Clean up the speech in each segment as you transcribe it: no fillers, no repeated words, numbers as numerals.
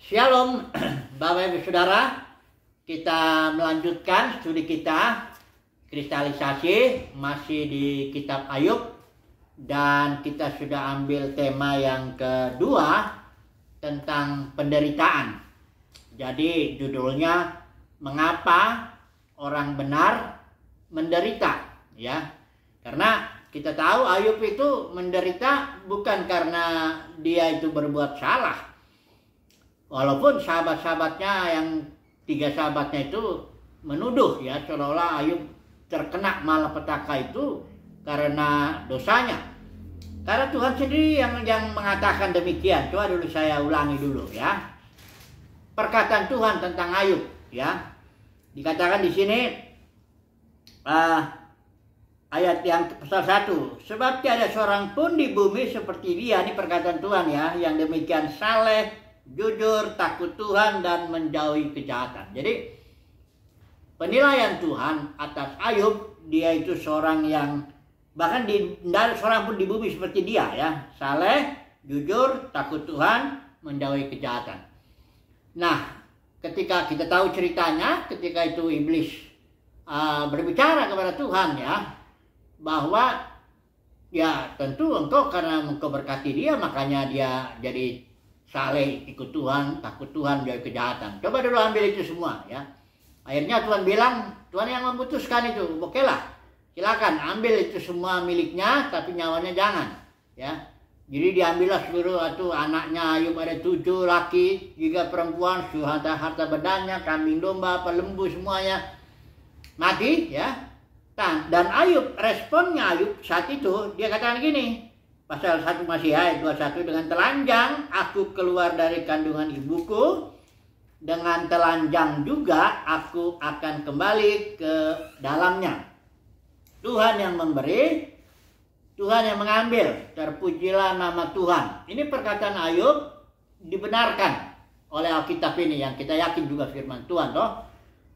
Shalom Bapak Ibu Saudara, kita melanjutkan studi kita kristalisasi masih di kitab Ayub, dan kita sudah ambil tema yang kedua tentang penderitaan. Jadi judulnya mengapa orang benar menderita, ya. Karena kita tahu Ayub itu menderita bukan karena dia itu berbuat salah. Walaupun sahabat-sahabatnya yang 3 sahabatnya itu menuduh ya seolah-olah Ayub terkena malapetaka itu karena dosanya. Karena Tuhan sendiri yang mengatakan demikian. Coba dulu saya ulangi dulu ya. Perkataan Tuhan tentang Ayub ya. Dikatakan di sini ayat yang pasal 1. Sebab tiada seorang pun di bumi seperti dia, ini perkataan Tuhan ya, yang demikian saleh, jujur, takut Tuhan, dan menjauhi kejahatan. Jadi penilaian Tuhan atas Ayub, dia itu seorang yang bahkan tidak ada seorang pun di bumi seperti dia ya, saleh, jujur, takut Tuhan, menjauhi kejahatan. Nah, ketika kita tahu ceritanya, ketika itu iblis berbicara kepada Tuhan ya, bahwa ya tentu engkau karena engkau berkati dia, makanya dia jadi saleh, ikut Tuhan, takut Tuhan, jauhi kejahatan. Coba dulu ambil itu semua ya. Akhirnya Tuhan bilang, Tuhan yang memutuskan itu. Oke lah, silakan ambil itu semua miliknya, tapi nyawanya jangan ya. Jadi diambillah seluruh itu anaknya Ayub, ada 7 laki, 3 perempuan, harta bedanya, kambing domba, lembu, semuanya mati ya. Dan Ayub, responnya Ayub saat itu, dia katakan gini, pasal 1 masih ayat 21, dengan telanjang aku keluar dari kandungan ibuku, dengan telanjang juga aku akan kembali ke dalamnya. Tuhan yang memberi, Tuhan yang mengambil, terpujilah nama Tuhan. Ini perkataan Ayub dibenarkan oleh Alkitab ini, yang kita yakin juga firman Tuhan toh.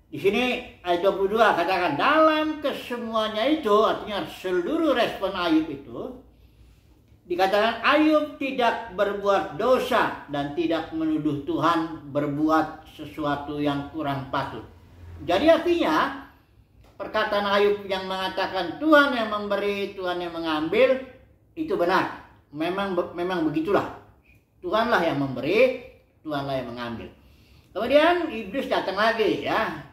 Di sini ayat 22 katakan, dalam kesemuanya itu, artinya seluruh respon Ayub itu, dikatakan Ayub tidak berbuat dosa dan tidak menuduh Tuhan berbuat sesuatu yang kurang patut. Jadi artinya perkataan Ayub yang mengatakan Tuhan yang memberi, Tuhan yang mengambil, itu benar. Memang begitulah. Tuhanlah yang memberi, Tuhanlah yang mengambil. Kemudian iblis datang lagi ya.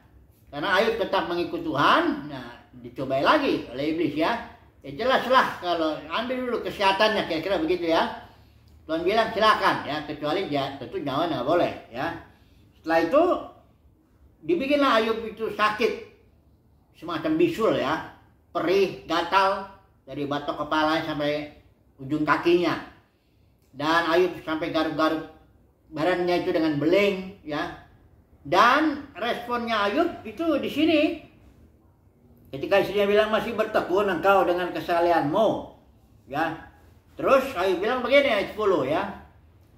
Karena Ayub tetap mengikut Tuhan, nah dicobai lagi oleh iblis ya. Ya jelaslah, kalau ambil dulu kesehatannya, kira-kira begitu ya. Tuhan bilang silakan ya, kecuali ya, tentu nyawa nggak boleh ya. Setelah itu dibikinlah Ayub itu sakit, semacam bisul ya, perih, gatal dari batok kepalanya sampai ujung kakinya. Dan Ayub sampai garuk-garuk badannya itu dengan beling ya. Dan responnya Ayub itu di sini. Ketika istrinya bilang, masih bertekun engkau dengan kesalehanmu ya. Terus Ayub bilang begini ayat 10 ya.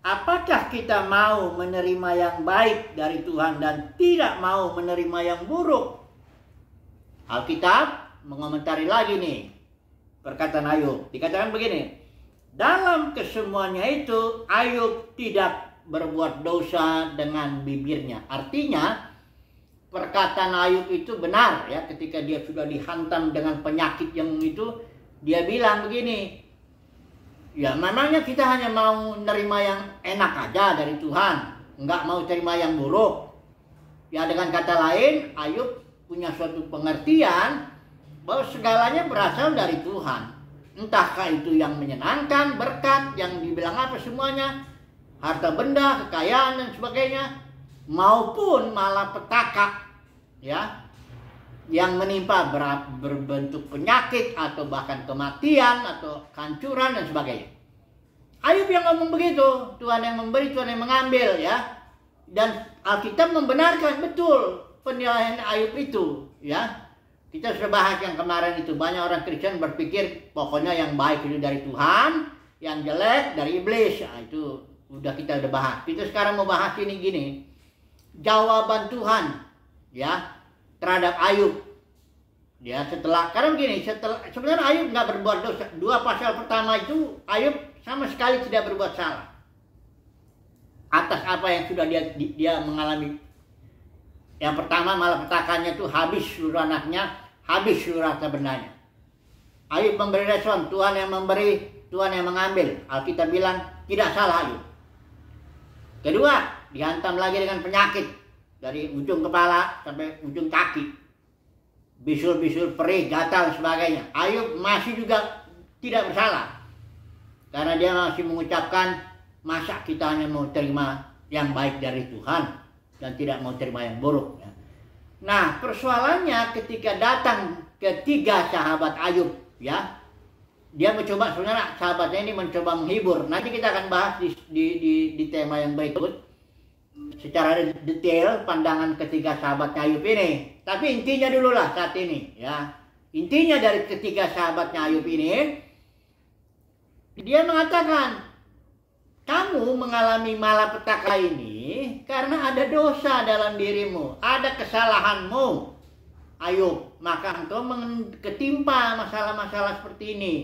Apakah kita mau menerima yang baik dari Tuhan dan tidak mau menerima yang buruk? Alkitab mengomentari lagi nih perkataan Ayub. Dikatakan begini, dalam kesemuanya itu Ayub tidak berbuat dosa dengan bibirnya. Artinya perkataan Ayub itu benar ya, ketika dia sudah dihantam dengan penyakit yang itu, dia bilang begini, ya memangnya kita hanya mau nerima yang enak aja dari Tuhan, nggak mau terima yang buruk. Ya dengan kata lain, Ayub punya suatu pengertian bahwa segalanya berasal dari Tuhan. Entahkah itu yang menyenangkan, berkat, yang dibilang apa semuanya, harta benda, kekayaan dan sebagainya, maupun malapetaka ya yang menimpa berbentuk penyakit atau bahkan kematian atau kehancuran dan sebagainya. Ayub yang ngomong begitu, Tuhan yang memberi, Tuhan yang mengambil ya. Dan Alkitab membenarkan betul penilaian Ayub itu ya. Kita sudah bahas yang kemarin itu, banyak orang Kristen berpikir pokoknya yang baik itu dari Tuhan, yang jelek dari iblis. Nah, itu kita udah bahas. Kita sekarang mau bahas ini gini, jawaban Tuhan ya terhadap Ayub ya. Karena begini, sebenarnya Ayub nggak berbuat dosa. 2 pasal pertama itu Ayub sama sekali tidak berbuat salah. atas apa yang sudah dia mengalami. Yang pertama, malapetakannya itu habis seluruh anaknya, habis seluruh harta bendanya. Ayub memberi respon, Tuhan yang memberi, Tuhan yang mengambil. Alkitab bilang tidak salah Ayub. Kedua, dihantam lagi dengan penyakit dari ujung kepala sampai ujung kaki, bisul-bisul perih, gatal, sebagainya. Ayub masih juga tidak bersalah karena dia masih mengucapkan, masa kita hanya mau terima yang baik dari Tuhan dan tidak mau terima yang buruk. Nah, persoalannya ketika datang ketiga sahabat Ayub, ya, dia mencoba, sebenarnya sahabatnya ini mencoba menghibur. Nanti kita akan bahas di tema yang berikut secara detail pandangan ketiga sahabat Ayub ini. Tapi intinya dulu lah saat ini, ya. Intinya dari ketiga sahabatnya Ayub ini, dia mengatakan, kamu mengalami malapetaka ini karena ada dosa dalam dirimu, ada kesalahanmu, Ayub. Maka engkau ketimpa masalah-masalah seperti ini.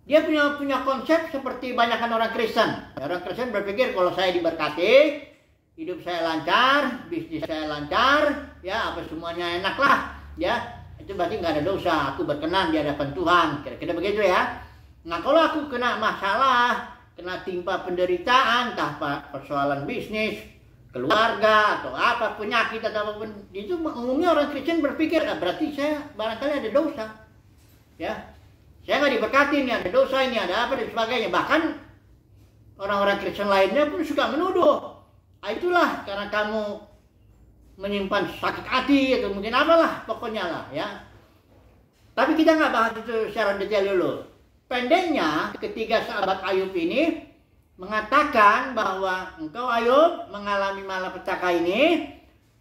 Dia punya konsep seperti banyakkan orang Kristen. Orang Kristen berpikir kalau saya diberkati, hidup saya lancar, bisnis saya lancar, ya apa semuanya enak lah, ya itu berarti nggak ada dosa, aku berkenan di hadapan Tuhan, kira-kira begitu ya. Nah kalau aku kena masalah, kena timpa penderitaan, entah persoalan bisnis, keluarga atau apa, penyakit atau apapun, itu umumnya orang Kristen berpikir, berarti saya barangkali ada dosa, ya saya nggak diberkati, ini ada dosa, ini ada apa dan sebagainya. Bahkan orang-orang Kristen lainnya pun suka menuduh, itulah karena kamu menyimpan sakit hati atau mungkin apalah pokoknya lah, ya. Tapi kita nggak bahas itu secara detail dulu. Pendeknya, ketiga sahabat Ayub ini mengatakan bahwa engkau Ayub mengalami malapetaka ini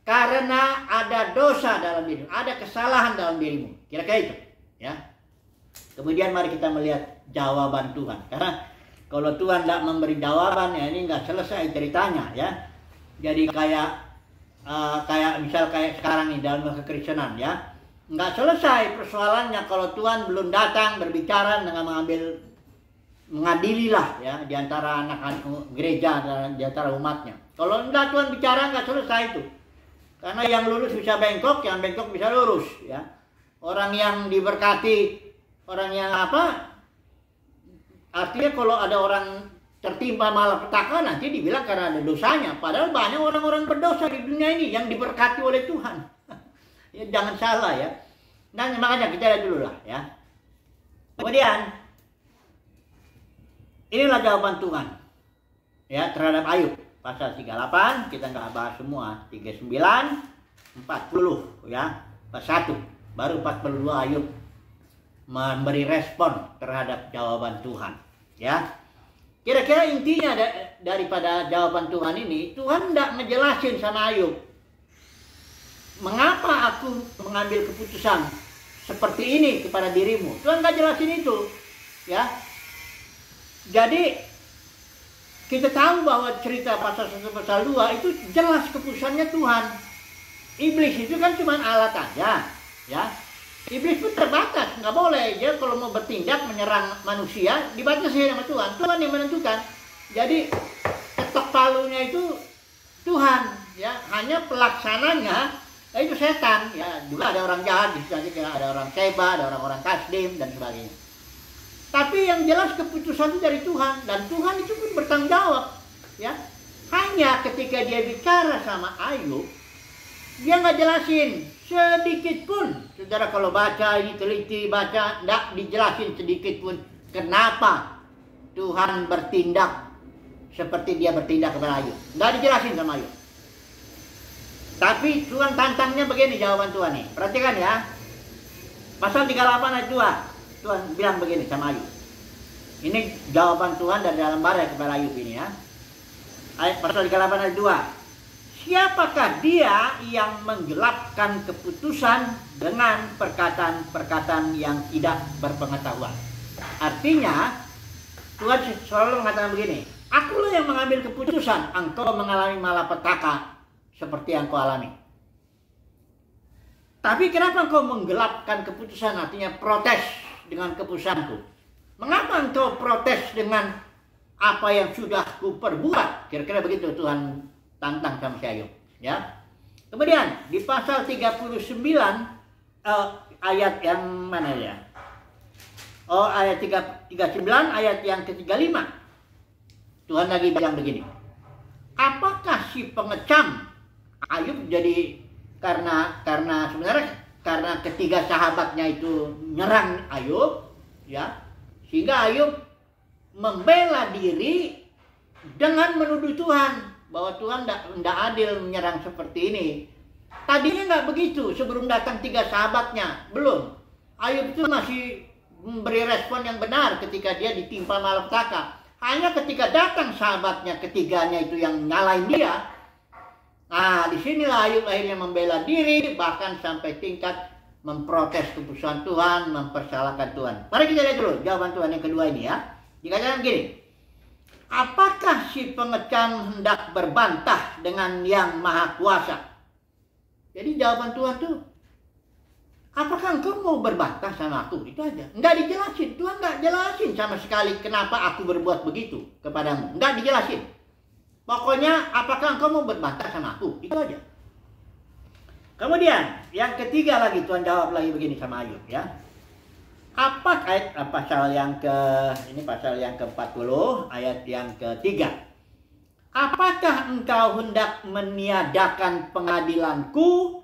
karena ada dosa dalam dirimu, ada kesalahan dalam dirimu. Kira-kira itu, ya. Kemudian mari kita melihat jawaban Tuhan. Karena kalau Tuhan tidak memberi jawaban, ya ini nggak selesai ceritanya, ya. Jadi kayak sekarang nih dalam kekristenan, ya, nggak selesai persoalannya kalau Tuhan belum datang berbicara dengan mengadililah, ya, di antara anak-anak gereja dan di antara umatnya. Kalau enggak Tuhan bicara, nggak selesai itu. Karena yang lurus bisa bengkok, yang bengkok bisa lurus, ya. Orang yang diberkati, orang yang apa? Artinya kalau ada orang tertimpa malapetaka nanti dibilang karena ada dosanya. Padahal banyak orang-orang berdosa di dunia ini yang diberkati oleh Tuhan. Ya, jangan salah, ya. Nah makanya kita lihat dulu lah, ya. Kemudian inilah jawaban Tuhan, ya, terhadap Ayub. Pasal 38 kita nggak bahas semua. 39, 40, ya, pas 1. Baru 42 Ayub memberi respon terhadap jawaban Tuhan, ya. Kira-kira intinya daripada jawaban Tuhan ini, Tuhan tidak ngejelasin sama Ayub, mengapa aku mengambil keputusan seperti ini kepada dirimu. Tuhan nggak jelasin itu, ya. Jadi kita tahu bahwa cerita pasal 1 pasal 2 itu jelas keputusannya Tuhan. Iblis itu kan cuma alat aja, ya. Iblis pun terbatas, nggak boleh. Dia kalau mau bertindak menyerang manusia dibatasi sama Tuhan. Tuhan yang menentukan. Jadi ketok palunya itu Tuhan, ya. Hanya pelaksananya itu setan, ya. Juga ada orang jahat di situ, ada orang Seba, ada orang-orang Kasdim dan sebagainya. Tapi yang jelas keputusan itu dari Tuhan, dan Tuhan itu pun bertanggung jawab, ya. Hanya ketika dia bicara sama Ayub, dia nggak jelasin sedikit pun. Saudara kalau baca ini, teliti baca, nggak dijelasin sedikit pun kenapa Tuhan bertindak seperti dia bertindak kepada Ayub. Nggak dijelasin sama Ayub. Tapi Tuhan tantangnya begini jawaban Tuhan nih. Perhatikan ya. Pasal 38 ayat 2. Tuhan bilang begini sama Ayub. Ini jawaban Tuhan dari dalam bara kepada Ayub ini, ya. Pasal 38 ayat 2. Siapakah dia yang menggelapkan keputusan dengan perkataan-perkataan yang tidak berpengetahuan? Artinya, Tuhan selalu mengatakan begini, akulah yang mengambil keputusan, engkau mengalami malapetaka seperti yang kau alami. Tapi kenapa engkau menggelapkan keputusan? Artinya protes dengan keputusanku. Mengapa engkau protes dengan apa yang sudah kuperbuat. Kira-kira begitu Tuhan tantang sama si Ayub. Ya. Kemudian di pasal 39 ayat yang mana ya? Oh, ayat 39 ayat yang ke-35. Tuhan lagi bilang begini. Apakah si pengecam Ayub jadi karena sebenarnya karena ketiga sahabatnya itu nyerang Ayub, ya, sehingga Ayub membela diri dengan menuduh Tuhan bahwa Tuhan tidak adil menyerang seperti ini. Tadinya nggak begitu sebelum datang tiga sahabatnya, belum. Ayub itu masih memberi respon yang benar ketika dia ditimpa malapetaka. Hanya ketika datang sahabatnya ketiganya itu yang nyalain dia. Nah, disinilah Ayub akhirnya membela diri, bahkan sampai tingkat memprotes keputusan Tuhan, mempersalahkan Tuhan. Mari kita lihat dulu jawaban Tuhan yang kedua ini ya. Dikatakan gini, apakah si pengecam hendak berbantah dengan yang maha kuasa? Jadi jawaban Tuhan tuh, apakah engkau mau berbantah sama aku? Itu aja. Enggak dijelasin. Tuhan enggak jelasin sama sekali kenapa aku berbuat begitu kepadamu. Enggak dijelasin. Pokoknya apakah engkau mau berbantah sama aku? Itu aja. Kemudian yang ketiga lagi Tuhan jawab lagi begini sama Ayub ya. Apa ayat pasal yang ke-40 ayat yang ketiga. Apakah engkau hendak meniadakan pengadilanku,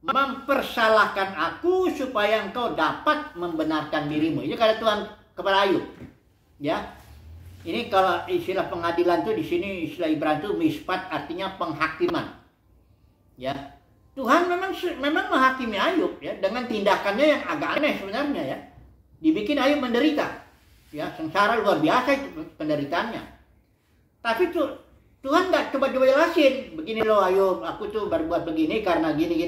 mempersalahkan aku supaya engkau dapat membenarkan dirimu? Ini kata Tuhan kepada Ayub. Ya. Ini kalau istilah pengadilan itu di sini istilah Ibrani itu mispat, artinya penghakiman. Ya. Tuhan memang menghakimi Ayub ya dengan tindakannya yang agak aneh sebenarnya ya. Dibikin Ayub menderita. Ya, sengsara luar biasa itu penderitaannya. Tapi Tuhan nggak coba-coba jelasin, begini loh Ayub, aku tuh berbuat begini karena gini.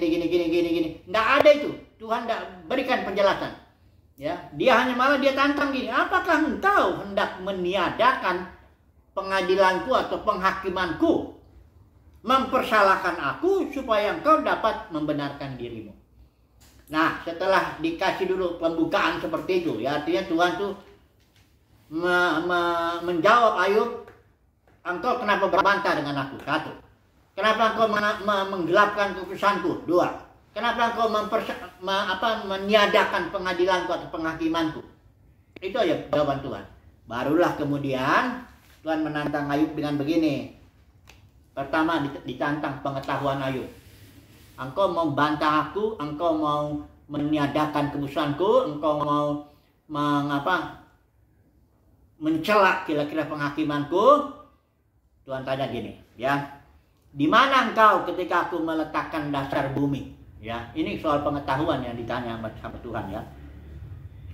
Nggak ada itu. Tuhan nggak berikan penjelasan. Ya, dia hanya malah dia tantang gini, apakah engkau hendak meniadakan pengadilanku atau penghakimanku, mempersalahkan aku supaya engkau dapat membenarkan dirimu. Nah, setelah dikasih dulu pembukaan seperti itu, ya artinya Tuhan tuh menjawab Ayub, engkau kenapa berbantah dengan aku? Satu. Kenapa engkau menggelapkan keputusanku? Dua. Kenapa engkau meniadakan pengadilanku atau penghakimanku? Itu aja jawaban Tuhan. Barulah kemudian Tuhan menantang Ayub dengan begini. Pertama ditantang pengetahuan Ayub. Engkau mau bantah aku, engkau mau meniadakan keputusanku, engkau mau mencela kira-kira penghakimanku. Tuhan tanya gini, ya. Di mana engkau ketika aku meletakkan dasar bumi? Ya, ini soal pengetahuan yang ditanya sama Tuhan ya.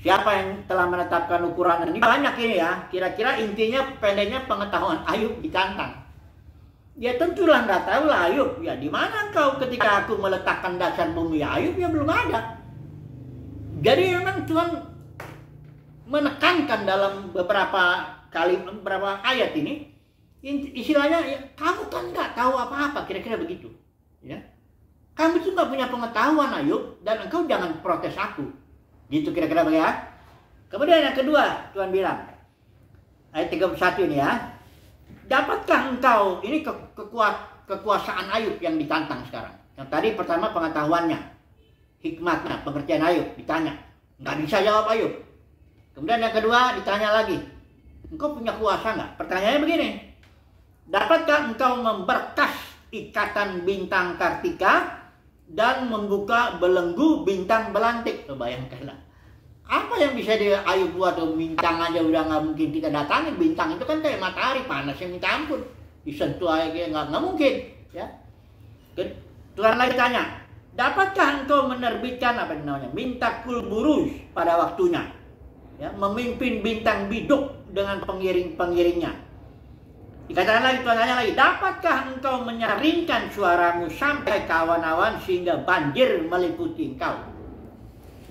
Siapa yang telah menetapkan ukuran ini? Banyak ini ya. Kira-kira intinya pendeknya pengetahuan Ayub ditantang. Ya tentulah nggak tahu lah Ayub. Ya di mana engkau ketika aku meletakkan dasar bumi? Ya Ayub ya belum ada. Jadi memang Tuhan menekankan dalam beberapa ayat ini. Istilahnya ya, kamu kan nggak tahu apa-apa. Kira-kira begitu. Ya. Kamu itu nggak punya pengetahuan Ayub, dan engkau jangan protes aku. Gitu kira-kira ya. Kemudian yang kedua Tuhan bilang, ayat 31 ini ya. Dapatkah engkau, ini kekuasaan Ayub yang ditantang sekarang. Yang tadi pertama pengetahuannya, hikmatnya, pengertian Ayub ditanya. Nggak bisa jawab Ayub. Kemudian yang kedua ditanya lagi, engkau punya kuasa nggak? Pertanyaannya begini, dapatkah engkau memberkas ikatan bintang Kartika dan membuka belenggu bintang belantik? Bayangkanlah, apa yang bisa dia Ayub buat? Bintang aja udah nggak mungkin kita datangin. Bintang itu kan kayak matahari, panasnya minta ampun, disentuh aja nggak mungkin ya. Tuhan lagi tanya, dapatkah engkau menerbitkan mintakul burus pada waktunya ya, memimpin bintang biduk dengan pengiring-pengiringnya? Dikatakan lagi, Tuhan tanya lagi, dapatkah engkau menyaringkan suaramu sampai ke awan-awan sehingga banjir meliputi engkau?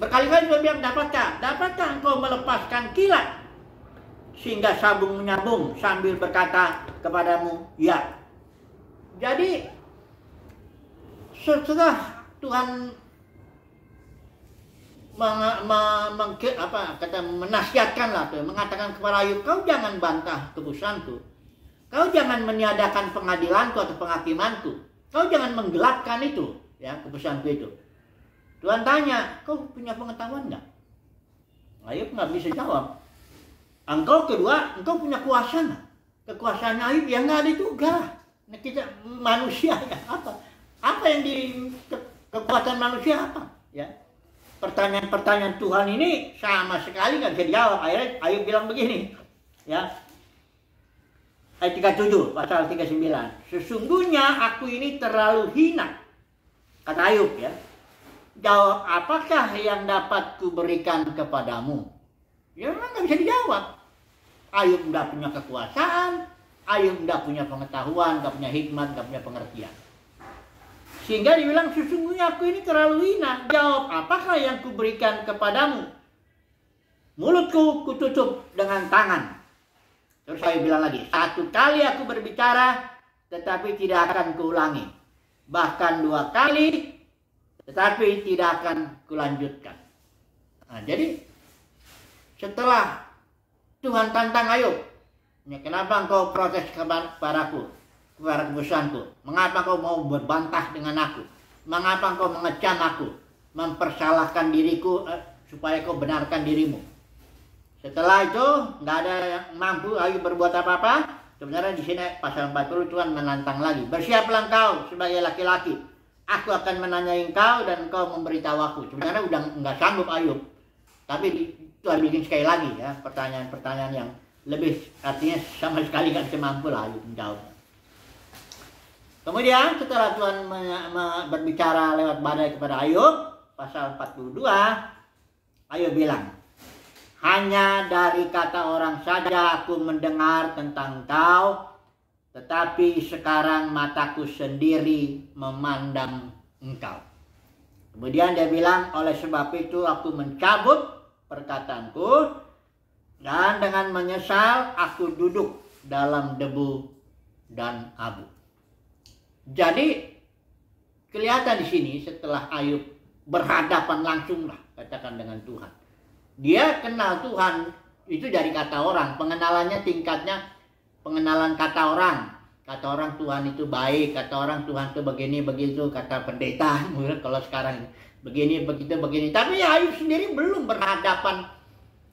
Berkali-kali Tuhan bilang, dapatkah engkau melepaskan kilat sehingga sabung menyambung sambil berkata kepadamu, ya. Jadi setelah Tuhan menasihatkan lah tuh, mengatakan kepada Ayub, kau jangan bantah keputusanku, kau jangan meniadakan pengadilanku atau penghakimanku, kau jangan menggelapkan itu, ya, keputusanku itu. Tuhan tanya, kau punya pengetahuan nggak? Ayub nggak bisa jawab. Engkau punya kuasa nggak? Kekuasaan Ayub yang nggak ada juga. Nah, kita manusia ya, apa yang di kekuatan manusia apa? Ya, pertanyaan-pertanyaan Tuhan ini sama sekali nggak bisa dijawab. Akhirnya Ayub bilang begini, ya, ayat 37 pasal 39. Sesungguhnya aku ini terlalu hina, kata Ayub, ya. Jawab apakah yang dapat kuberikan kepadamu? Ya memang nggak bisa dijawab. Ayub nggak punya kekuasaan, Ayub nggak punya pengetahuan, nggak punya hikmat, nggak punya pengertian. Sehingga dibilang sesungguhnya aku ini terlalu hina. Jawab apakah yang kuberikan kepadamu? Mulutku kututup dengan tangan. Terus Ayub bilang lagi, satu kali aku berbicara tetapi tidak akan kuulangi. Bahkan 2 kali tetapi tidak akan kulanjutkan. Nah, jadi setelah Tuhan tantang Ayub, ya, kenapa engkau protes kepadaku, kepada keputusanku? Mengapa engkau mau berbantah dengan aku? Mengapa engkau mengecam aku, mempersalahkan diriku supaya kau benarkan dirimu? Setelah itu nggak ada yang mampu Ayub berbuat apa-apa. Sebenarnya di sini pasal 40 Tuhan menantang lagi. Bersiaplah engkau sebagai laki-laki. Aku akan menanyai engkau dan engkau memberitahu aku. Sebenarnya udah nggak sanggup Ayub. Tapi Tuhan bikin sekali lagi, ya, pertanyaan-pertanyaan yang lebih, artinya sama sekali nggak bisa mampu lah Ayub menjawab. Kemudian setelah Tuhan berbicara lewat badai kepada Ayub, pasal 42, Ayub bilang, hanya dari kata orang saja aku mendengar tentang kau, tetapi sekarang mataku sendiri memandang engkau. Kemudian dia bilang, oleh sebab itu aku mencabut perkataanku, dan dengan menyesal aku duduk dalam debu dan abu. Jadi kelihatan di sini setelah Ayub berhadapan langsung lah, katakan, dengan Tuhan. Dia kenal Tuhan itu dari kata orang, pengenalannya tingkatnya pengenalan kata orang. Kata orang Tuhan itu baik, kata orang Tuhan itu begini begitu, kata pendeta kalau sekarang begini begitu begini. Tapi Ayub sendiri belum berhadapan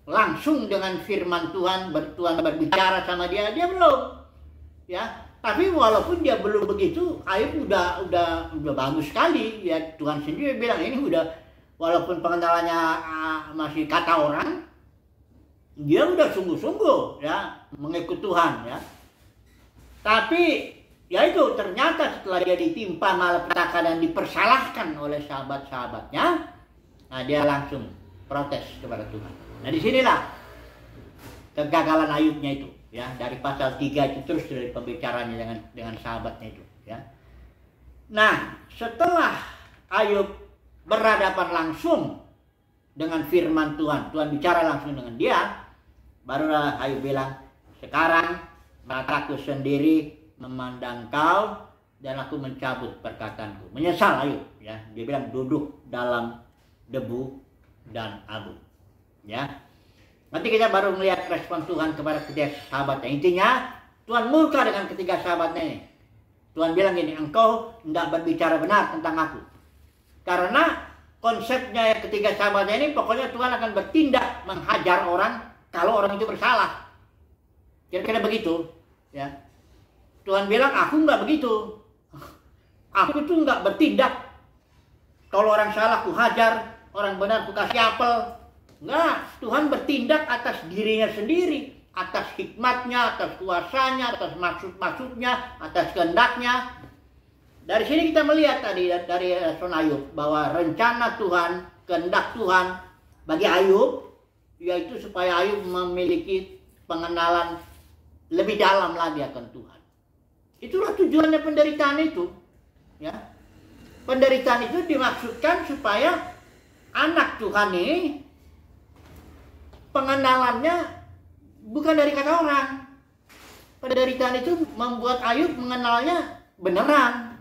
langsung dengan firman Tuhan, Tuhan berbicara sama dia belum. Ya, tapi walaupun dia belum begitu, Ayub udah bagus sekali. Ya, Tuhan sendiri bilang ini udah, walaupun pengenalannya masih kata orang, dia udah sungguh-sungguh, ya, mengikut Tuhan, ya. Tapi ya itu ternyata setelah dia ditimpa malapetaka dan dipersalahkan oleh sahabat-sahabatnya, nah dia langsung protes kepada Tuhan. Nah disinilah kegagalan Ayubnya itu, ya, dari pasal 3 itu terus dari pembicaranya dengan sahabatnya itu, ya. Nah setelah Ayub berhadapan langsung dengan firman Tuhan, Tuhan bicara langsung dengan dia, barulah Ayub bilang, sekarang mataku sendiri memandang kau dan aku mencabut perkataanku. Menyesal Ayub, ya. Dia bilang duduk dalam debu dan abu, ya. Nanti kita baru melihat respon Tuhan kepada ketiga sahabatnya. Intinya Tuhan murka dengan ketiga sahabatnya ini. Tuhan bilang gini, engkau tidak berbicara benar tentang aku. Karena konsepnya yang ketiga sahabatnya ini, pokoknya Tuhan akan bertindak menghajar orang kalau orang itu bersalah. Kira-kira begitu, ya. Tuhan bilang aku nggak begitu. Aku tuh nggak bertindak. Kalau orang salah aku hajar, orang benar aku kasih apel. Nggak, Tuhan bertindak atas dirinya sendiri, atas hikmatnya, atas kuasanya, atas maksud-maksudnya, atas kehendaknya. Dari sini kita melihat tadi dari respon Ayub bahwa rencana Tuhan, kehendak Tuhan bagi Ayub yaitu supaya Ayub memiliki pengenalan lebih dalam lagi akan Tuhan. Itulah tujuannya penderitaan itu, ya. Penderitaan itu dimaksudkan supaya anak Tuhan ini pengenalannya bukan dari kata orang. Penderitaan itu membuat Ayub mengenalnya beneran,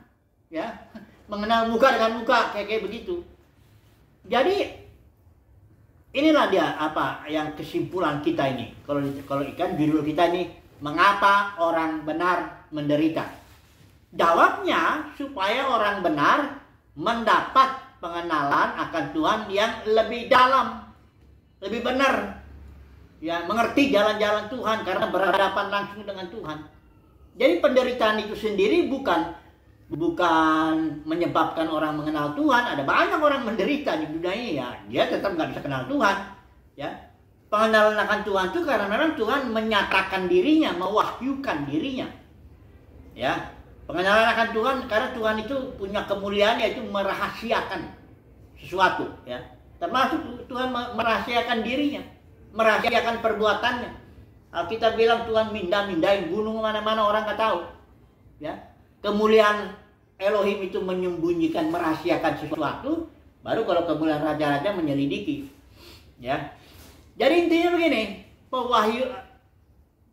ya, mengenal muka dengan muka, kayak begitu. Jadi Inilah dia apa yang kesimpulan kita ini. Kalau ikan judul kita ini, mengapa orang benar menderita? Jawabnya supaya orang benar mendapat pengenalan akan Tuhan yang lebih dalam, lebih benar. Ya, mengerti jalan-jalan Tuhan karena berhadapan langsung dengan Tuhan. Jadi penderitaan itu sendiri bukan menyebabkan orang mengenal Tuhan. Ada banyak orang menderita di dunia ini, ya dia tetap nggak bisa kenal Tuhan. Ya, pengenalan akan Tuhan itu karena memang Tuhan menyatakan dirinya, mewahyukan dirinya. Ya, pengenalan akan Tuhan karena Tuhan itu punya kemuliaan, yaitu merahasiakan sesuatu. Ya, termasuk Tuhan merahasiakan dirinya, merahasiakan perbuatannya. Alkitab bilang Tuhan mindahin gunung mana-mana orang nggak tahu. Ya. Kemuliaan Elohim itu menyembunyikan, merahasiakan sesuatu. Baru kalau kemuliaan raja-raja menyelidiki. Ya. Jadi intinya begini,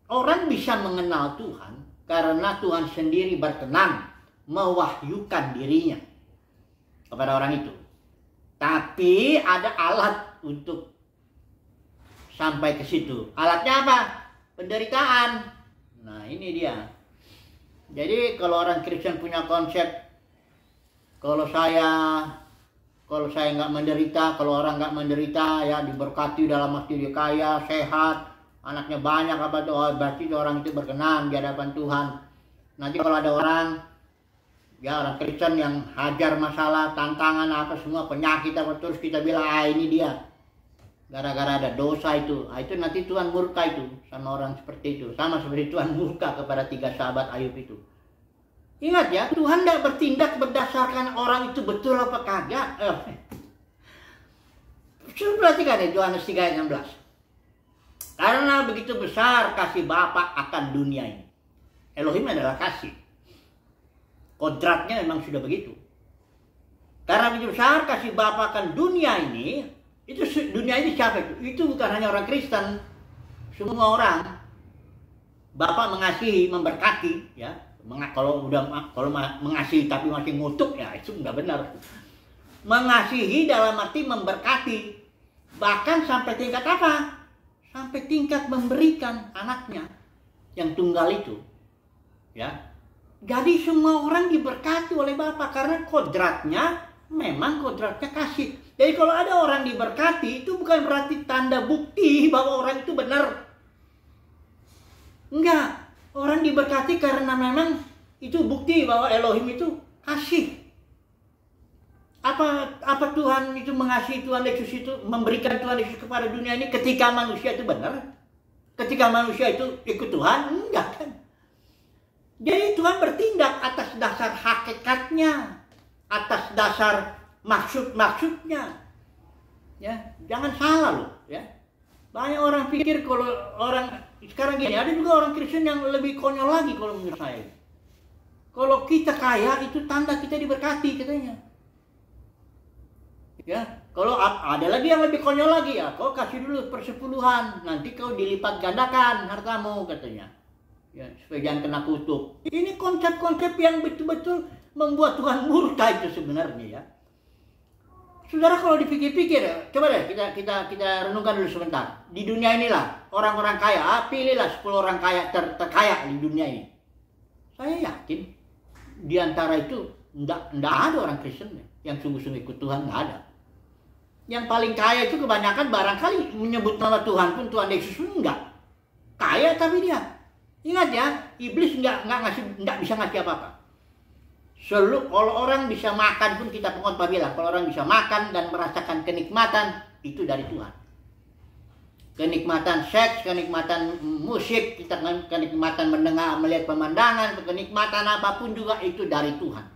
orang bisa mengenal Tuhan karena Tuhan sendiri berkenan mewahyukan dirinya kepada orang itu. Tapi ada alat untuk sampai ke situ. Alatnya apa? Penderitaan. Nah, ini dia. Jadi kalau orang Kristen punya konsep, kalau saya nggak menderita, kalau orang nggak menderita, ya diberkati dalam arti dia kaya, sehat, anaknya banyak apa tuh, oh, berarti orang itu berkenan di hadapan Tuhan. Nanti kalau ada orang, ya orang Kristen yang hajar masalah, tantangan apa semua, penyakit apa, terus kita bilang ini dia, gara-gara ada dosa itu nanti Tuhan murka itu sama orang seperti itu. Sama seperti Tuhan murka kepada 3 sahabat Ayub itu. Ingat ya, Tuhan tidak bertindak berdasarkan orang itu betul apa kagak. Sudah perhatikan ya, Yohanes 3 ayat 16. Karena begitu besar kasih Bapa akan dunia ini. Elohim adalah kasih. Kodratnya memang sudah begitu. Karena begitu besar kasih Bapa akan dunia ini. Itu dunia ini siapa itu? Itu bukan hanya orang Kristen, semua orang. Bapak mengasihi, memberkati, ya. Kalau mengasihi tapi masih ngutuk, ya itu nggak benar. Mengasihi dalam arti memberkati, bahkan sampai tingkat apa? Sampai tingkat memberikan anaknya yang tunggal itu, ya. Jadi semua orang diberkati oleh Bapak karena kodratnya memang kodratnya kasih. Jadi kalau ada orang diberkati, itu bukan berarti tanda bukti bahwa orang itu benar. Enggak. Orang diberkati karena memang itu bukti bahwa Elohim itu kasih. Apa Tuhan itu mengasihi, Tuhan Yesus itu memberikan Tuhan Yesus kepada dunia ini ketika manusia itu benar? Ketika manusia itu ikut Tuhan? Enggak kan. Jadi Tuhan bertindak atas dasar hakikatnya, atas dasar maksudnya, ya jangan salah loh, ya. Banyak orang pikir kalau orang sekarang gini, ada juga orang Kristen yang lebih konyol lagi kalau menurut saya. Kalau kita kaya itu tanda kita diberkati katanya, ya. Kalau ada lagi yang lebih konyol lagi, ya kau kasih dulu persepuluhan, nanti kau dilipat gandakan hartamu katanya, ya supaya jangan kena kutuk. Ini konsep-konsep yang betul-betul membuat Tuhan murka itu sebenarnya, ya. Saudara kalau dipikir-pikir, coba deh kita renungkan dulu sebentar. Di dunia inilah orang-orang kaya, pilihlah 10 orang kaya terkaya di dunia ini. Saya yakin di antara itu enggak ada orang Kristen yang sungguh-sungguh ikut Tuhan, enggak ada. Yang paling kaya itu kebanyakan barangkali menyebut nama Tuhan pun, Tuhan Yesus pun enggak. Kaya tapi dia. Ingat ya, iblis enggak bisa ngasih apa-apa. Kalau orang bisa makan pun, kita pengkhotbah bilang, kalau orang bisa makan dan merasakan kenikmatan, itu dari Tuhan. Kenikmatan seks, kenikmatan musik, kenikmatan mendengar, melihat pemandangan, kenikmatan apapun juga itu dari Tuhan.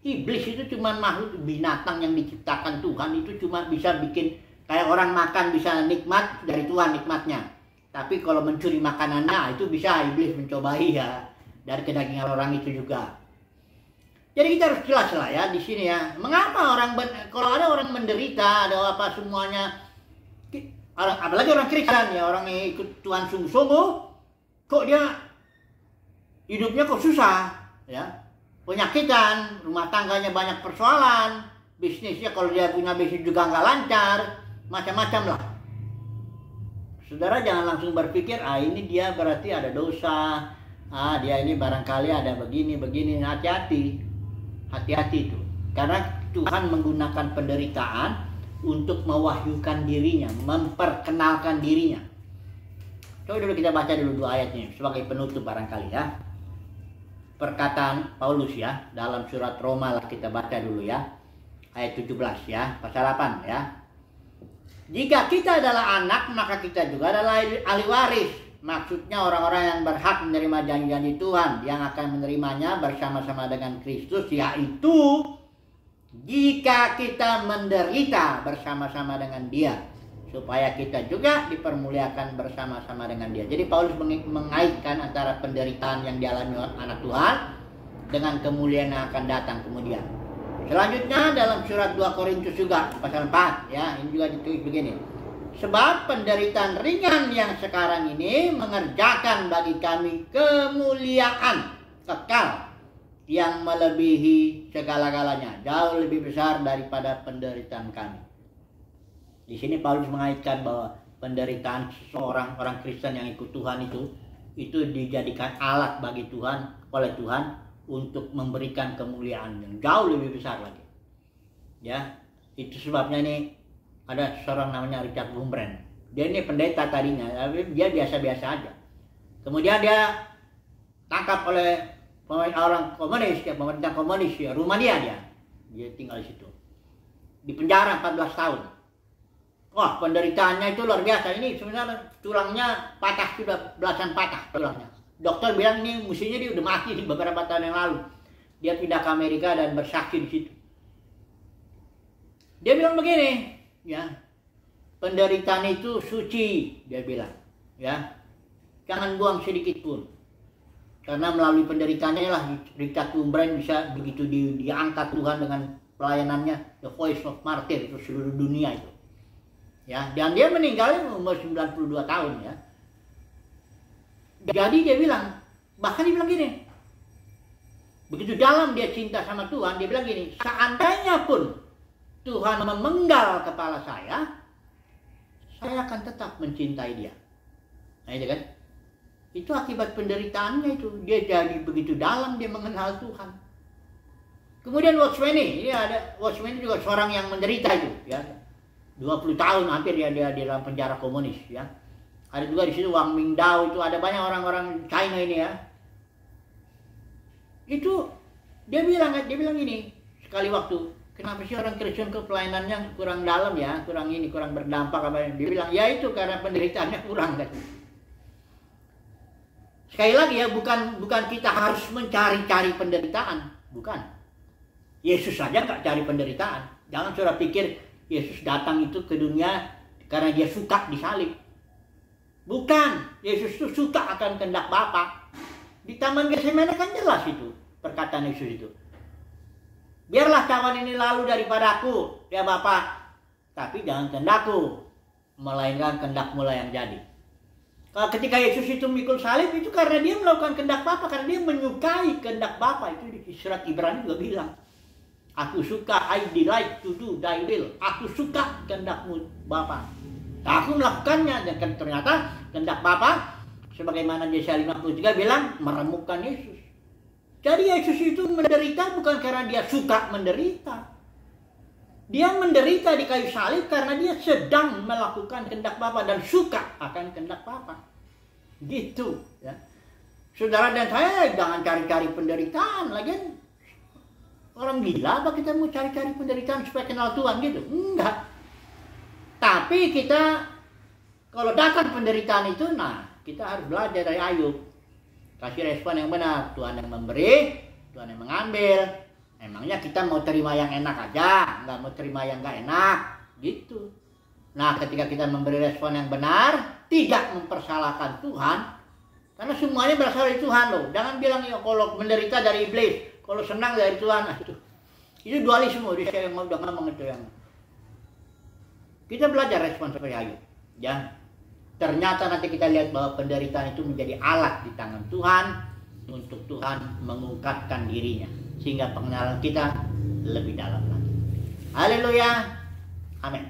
Iblis itu cuma makhluk binatang yang diciptakan Tuhan, itu cuma bisa bikin, kayak orang makan bisa nikmat dari Tuhan nikmatnya. Tapi kalau mencuri makanannya, itu bisa iblis mencobai ya, dari kedagingan orang itu juga. Jadi kita harus jelas lah ya di sini ya. Mengapa kalau ada orang menderita, ada apa semuanya, apalagi orang Kristen ya, orang yang ikut Tuhan sungguh-sungguh, kok dia hidupnya kok susah, ya, penyakitan, rumah tangganya banyak persoalan, bisnisnya kalau dia punya bisnis juga nggak lancar, macam-macam lah. Saudara jangan langsung berpikir, ini dia berarti ada dosa, dia ini barangkali ada begini. Hati-hati itu. Karena Tuhan menggunakan penderitaan untuk mewahyukan dirinya, memperkenalkan dirinya. Coba dulu kita baca dulu 2 ayatnya sebagai penutup barangkali ya. Perkataan Paulus ya, dalam surat Roma lah kita baca dulu ya. Ayat 17 ya, pasal 8 ya. Jika kita adalah anak, maka kita juga adalah ahli waris. Maksudnya orang-orang yang berhak menerima janji-janji Tuhan, yang akan menerimanya bersama-sama dengan Kristus, yaitu jika kita menderita bersama-sama dengan Dia, supaya kita juga dipermuliakan bersama-sama dengan Dia. Jadi Paulus mengaitkan antara penderitaan yang dialami anak Tuhan dengan kemuliaan yang akan datang kemudian. Selanjutnya dalam surat 2 Korintus juga pasal 4 ya, ini juga ditulis begini. Sebab penderitaan ringan yang sekarang ini mengerjakan bagi kami kemuliaan kekal yang melebihi segala-galanya, jauh lebih besar daripada penderitaan kami. Di sini Paulus mengaitkan bahwa penderitaan seorang orang Kristen yang ikut Tuhan itu dijadikan alat bagi Tuhan, oleh Tuhan, untuk memberikan kemuliaan yang jauh lebih besar lagi. Ya, itu sebabnya ini ada seorang namanya Richard Wurmbrand. Dia ini pendeta tadinya, tapi dia biasa-biasa aja. Kemudian dia tangkap oleh orang komunis, ya, pemerintah komunis ya, Rumania dia tinggal di situ. Di penjara 14 tahun. Wah, penderitaannya itu luar biasa. Ini sebenarnya tulangnya patah, sudah belasan patah tulangnya. Dokter bilang ini mestinya dia udah mati di beberapa tahun yang lalu. Dia pindah ke Amerika dan bersaksi di situ. Dia bilang begini, ya, penderitaan itu suci, dia bilang, ya, jangan buang sedikit pun. Karena melalui penderitaannya lah Richard Wurmbrand bisa begitu diangkat Tuhan dengan pelayanannya, The Voice of Martyr itu seluruh dunia itu. Ya, dan dia meninggal umur 92 tahun ya. Jadi dia bilang, bahkan dia bilang gini, begitu dalam dia cinta sama Tuhan, dia bilang gini, seandainya pun Tuhan memenggal kepala saya akan tetap mencintai dia. Nah itu kan, itu akibat penderitaannya itu, dia jadi begitu dalam dia mengenal Tuhan. Kemudian Watchmeni, ini ada Watchmeni juga seorang yang menderita itu, ya, 20 tahun hampir dia di dalam penjara komunis, ya. Ada juga di situ Wang Mingdao, itu ada banyak orang-orang China ini ya. Itu dia bilang ini sekali waktu, kenapa sih orang Kristen ke pelayanannya kurang dalam ya, kurang berdampak apa? Dia bilang ya itu karena penderitaannya kurang kan. Sekali lagi ya, bukan kita harus mencari-cari penderitaan, bukan. Yesus saja nggak cari penderitaan. Jangan saudara pikir Yesus datang itu ke dunia karena dia suka disalib. Bukan, Yesus itu suka akan kehendak Bapa. Di Taman Getsemani kan jelas itu perkataan Yesus itu. Biarlah cawan ini lalu daripadaku, ya Bapa, tapi jangan kehendakku, melainkan kehendak-Mu lah yang jadi. Kalau ketika Yesus itu mikul salib itu karena dia melakukan kehendak Bapa, karena dia menyukai kehendak Bapa. Itu di surat Ibrani juga bilang, aku suka, I delight to do thy will. Aku suka kehendak-Mu Bapa. Aku melakukannya, dan ternyata kehendak Bapa sebagaimana Yesaya 53 bilang meremukkan Yesus. Jadi Yesus itu menderita bukan karena dia suka menderita. Dia menderita di kayu salib karena dia sedang melakukan kehendak Bapa dan suka akan kehendak Bapa. Gitu ya. Saudara dan saya jangan cari-cari penderitaan lagi. Orang gila apa kita mau cari-cari penderitaan supaya kenal Tuhan gitu? Enggak. Tapi kita kalau datang penderitaan itu, nah kita harus belajar dari Ayub. Kasih respon yang benar. Tuhan yang memberi, Tuhan yang mengambil. Emangnya kita mau terima yang enak aja, nggak mau terima yang nggak enak, gitu. Nah ketika kita memberi respon yang benar, tidak mempersalahkan Tuhan, karena semuanya berasal dari Tuhan loh. Jangan bilang ya kalau menderita dari iblis, kalau senang dari Tuhan. Nah, itu dualisme. Dia yang udah ngomong itu yang. Kita belajar respon seperti Ayub. Ya. Ternyata nanti kita lihat bahwa penderitaan itu menjadi alat di tangan Tuhan untuk Tuhan mengungkapkan dirinya. Sehingga pengenalan kita lebih dalam lagi. Haleluya. Amin.